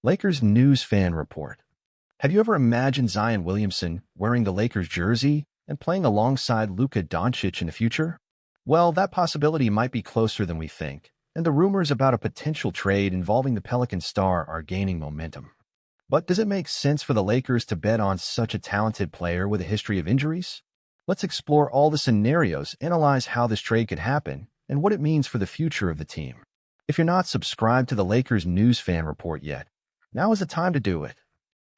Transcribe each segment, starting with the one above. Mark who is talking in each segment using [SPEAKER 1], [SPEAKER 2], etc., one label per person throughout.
[SPEAKER 1] Lakers news fan report. Have you ever imagined Zion Williamson wearing the Lakers jersey and playing alongside Luka Doncic in the future? Well, that possibility might be closer than we think, and the rumors about a potential trade involving the Pelican star are gaining momentum. But does it make sense for the Lakers to bet on such a talented player with a history of injuries? Let's explore all the scenarios, analyze how this trade could happen, and what it means for the future of the team. If you're not subscribed to the Lakers news fan report yet, now is the time to do it.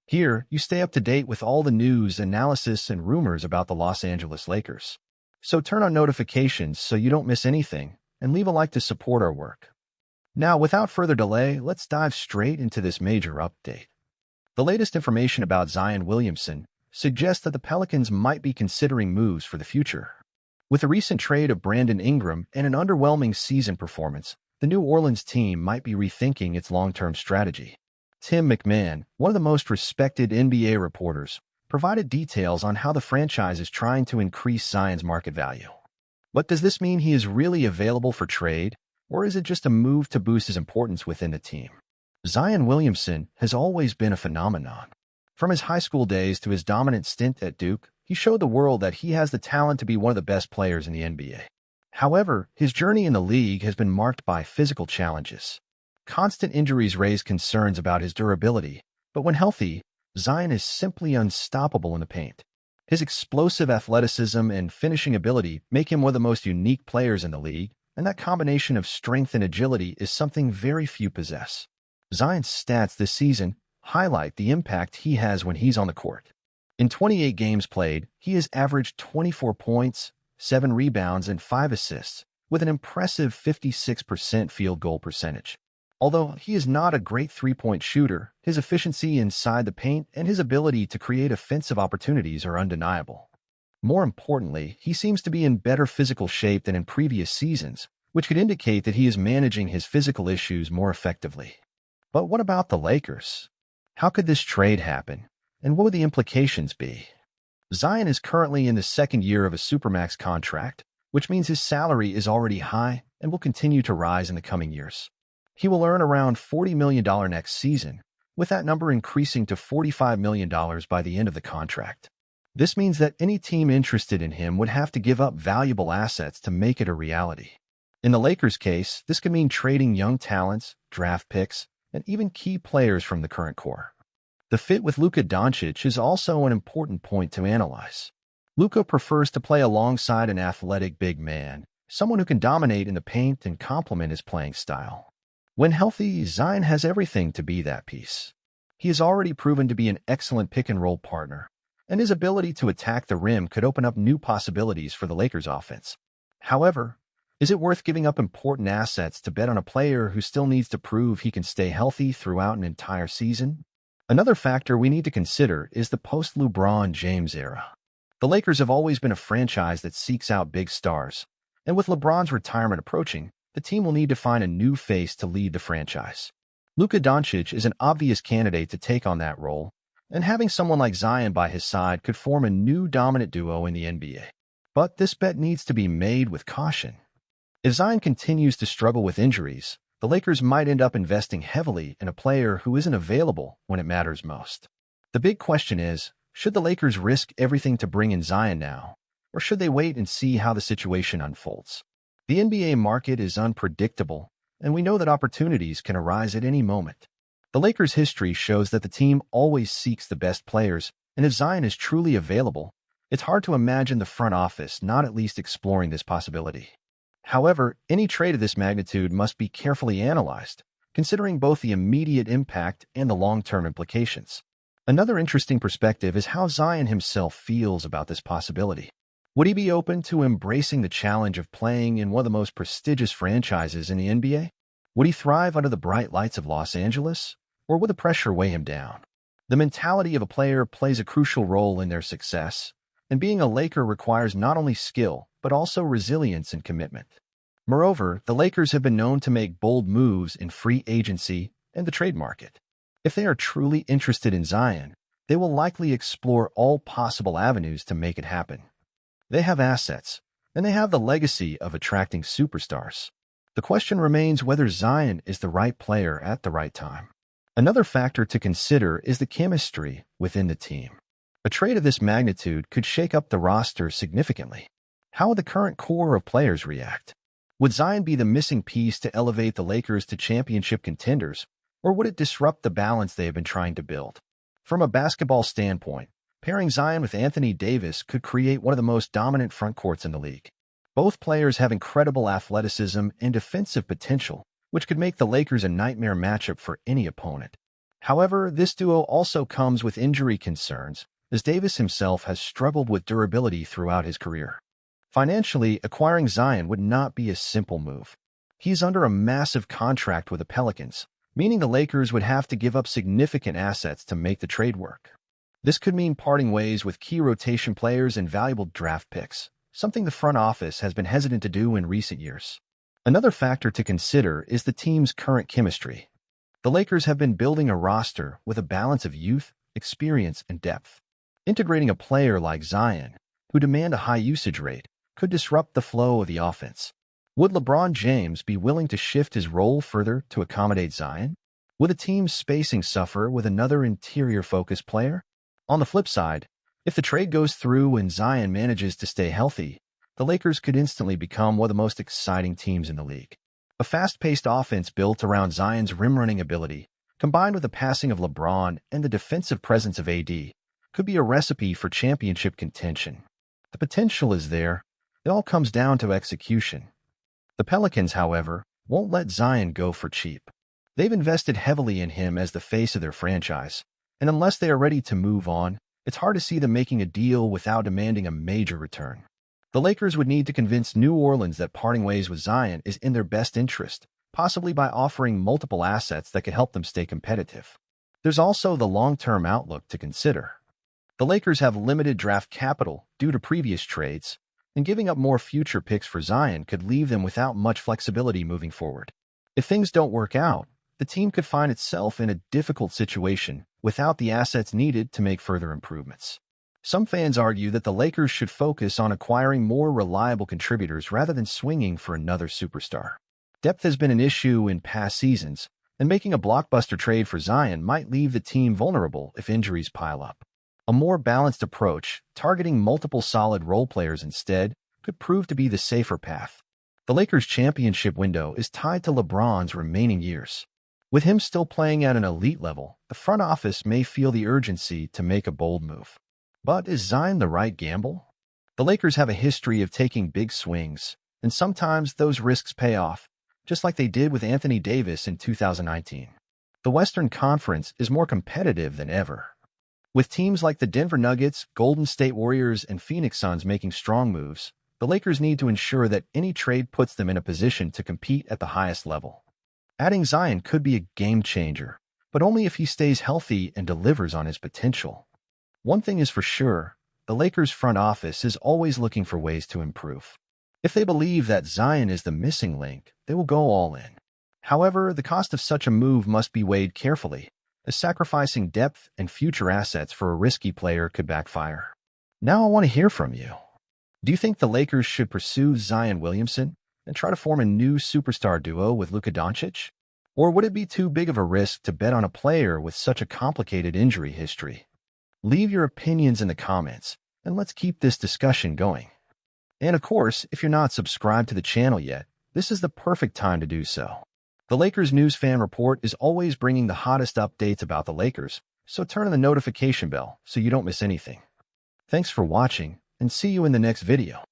[SPEAKER 1] Here, you stay up to date with all the news, analysis, and rumors about the Los Angeles Lakers. So turn on notifications so you don't miss anything, and leave a like to support our work. Now, without further delay, let's dive straight into this major update. The latest information about Zion Williamson suggests that the Pelicans might be considering moves for the future. With the recent trade of Brandon Ingram and an underwhelming season performance, the New Orleans team might be rethinking its long-term strategy. Tim McMahon, one of the most respected NBA reporters, provided details on how the franchise is trying to increase Zion's market value. But does this mean he is really available for trade, or is it just a move to boost his importance within the team? Zion Williamson has always been a phenomenon. From his high school days to his dominant stint at Duke, he showed the world that he has the talent to be one of the best players in the NBA. However, his journey in the league has been marked by physical challenges. Constant injuries raise concerns about his durability, but when healthy, Zion is simply unstoppable in the paint. His explosive athleticism and finishing ability make him one of the most unique players in the league, and that combination of strength and agility is something very few possess. Zion's stats this season highlight the impact he has when he's on the court. In 28 games played, he has averaged 24 points, 7 rebounds, and 5 assists, with an impressive 56% field goal percentage. Although he is not a great three-point shooter, his efficiency inside the paint and his ability to create offensive opportunities are undeniable. More importantly, he seems to be in better physical shape than in previous seasons, which could indicate that he is managing his physical issues more effectively. But what about the Lakers? How could this trade happen, and what would the implications be? Zion is currently in the second year of a Supermax contract, which means his salary is already high and will continue to rise in the coming years. He will earn around $40 million next season, with that number increasing to $45 million by the end of the contract. This means that any team interested in him would have to give up valuable assets to make it a reality. In the Lakers' case, this could mean trading young talents, draft picks, and even key players from the current core. The fit with Luka Doncic is also an important point to analyze. Luka prefers to play alongside an athletic big man, someone who can dominate in the paint and complement his playing style. When healthy, Zion has everything to be that piece. He has already proven to be an excellent pick-and-roll partner, and his ability to attack the rim could open up new possibilities for the Lakers' offense. However, is it worth giving up important assets to bet on a player who still needs to prove he can stay healthy throughout an entire season? Another factor we need to consider is the post-LeBron James era. The Lakers have always been a franchise that seeks out big stars, and with LeBron's retirement approaching, the team will need to find a new face to lead the franchise. Luka Doncic is an obvious candidate to take on that role, and having someone like Zion by his side could form a new dominant duo in the NBA. But this bet needs to be made with caution. If Zion continues to struggle with injuries, the Lakers might end up investing heavily in a player who isn't available when it matters most. The big question is, should the Lakers risk everything to bring in Zion now, or should they wait and see how the situation unfolds? The NBA market is unpredictable, and we know that opportunities can arise at any moment. The Lakers' history shows that the team always seeks the best players, and if Zion is truly available, it's hard to imagine the front office not at least exploring this possibility. However, any trade of this magnitude must be carefully analyzed, considering both the immediate impact and the long-term implications. Another interesting perspective is how Zion himself feels about this possibility. Would he be open to embracing the challenge of playing in one of the most prestigious franchises in the NBA? Would he thrive under the bright lights of Los Angeles, or would the pressure weigh him down? The mentality of a player plays a crucial role in their success, and being a Laker requires not only skill, but also resilience and commitment. Moreover, the Lakers have been known to make bold moves in free agency and the trade market. If they are truly interested in Zion, they will likely explore all possible avenues to make it happen. They have assets, and they have the legacy of attracting superstars. The question remains whether Zion is the right player at the right time. Another factor to consider is the chemistry within the team. A trade of this magnitude could shake up the roster significantly. How would the current core of players react? Would Zion be the missing piece to elevate the Lakers to championship contenders, or would it disrupt the balance they have been trying to build? From a basketball standpoint, pairing Zion with Anthony Davis could create one of the most dominant front courts in the league. Both players have incredible athleticism and defensive potential, which could make the Lakers a nightmare matchup for any opponent. However, this duo also comes with injury concerns, as Davis himself has struggled with durability throughout his career. Financially, acquiring Zion would not be a simple move. He's under a massive contract with the Pelicans, meaning the Lakers would have to give up significant assets to make the trade work. This could mean parting ways with key rotation players and valuable draft picks, something the front office has been hesitant to do in recent years. Another factor to consider is the team's current chemistry. The Lakers have been building a roster with a balance of youth, experience, and depth. Integrating a player like Zion, who demand a high usage rate, could disrupt the flow of the offense. Would LeBron James be willing to shift his role further to accommodate Zion? Would the team's spacing suffer with another interior-focused player? On the flip side, if the trade goes through and Zion manages to stay healthy, the Lakers could instantly become one of the most exciting teams in the league. A fast-paced offense built around Zion's rim-running ability, combined with the passing of LeBron and the defensive presence of AD, could be a recipe for championship contention. The potential is there. It all comes down to execution. The Pelicans, however, won't let Zion go for cheap. They've invested heavily in him as the face of their franchise, and unless they are ready to move on, it's hard to see them making a deal without demanding a major return. The Lakers would need to convince New Orleans that parting ways with Zion is in their best interest, possibly by offering multiple assets that could help them stay competitive. There's also the long-term outlook to consider. The Lakers have limited draft capital due to previous trades, and giving up more future picks for Zion could leave them without much flexibility moving forward. If things don't work out, the team could find itself in a difficult situation without the assets needed to make further improvements. Some fans argue that the Lakers should focus on acquiring more reliable contributors rather than swinging for another superstar. Depth has been an issue in past seasons, and making a blockbuster trade for Zion might leave the team vulnerable if injuries pile up. A more balanced approach, targeting multiple solid role players instead, could prove to be the safer path. The Lakers' championship window is tied to LeBron's remaining years. With him still playing at an elite level, the front office may feel the urgency to make a bold move. But is Zion the right gamble? The Lakers have a history of taking big swings, and sometimes those risks pay off, just like they did with Anthony Davis in 2019. The Western Conference is more competitive than ever. With teams like the Denver Nuggets, Golden State Warriors, and Phoenix Suns making strong moves, the Lakers need to ensure that any trade puts them in a position to compete at the highest level. Adding Zion could be a game changer, but only if he stays healthy and delivers on his potential. One thing is for sure, the Lakers' front office is always looking for ways to improve. If they believe that Zion is the missing link, they will go all in. However, the cost of such a move must be weighed carefully, as sacrificing depth and future assets for a risky player could backfire. Now I want to hear from you. Do you think the Lakers should pursue Zion Williamson and try to form a new superstar duo with Luka Doncic? Or would it be too big of a risk to bet on a player with such a complicated injury history? Leave your opinions in the comments, and let's keep this discussion going. And of course, if you're not subscribed to the channel yet, this is the perfect time to do so. The Lakers News Fan Report is always bringing the hottest updates about the Lakers, so turn on the notification bell so you don't miss anything. Thanks for watching, and see you in the next video.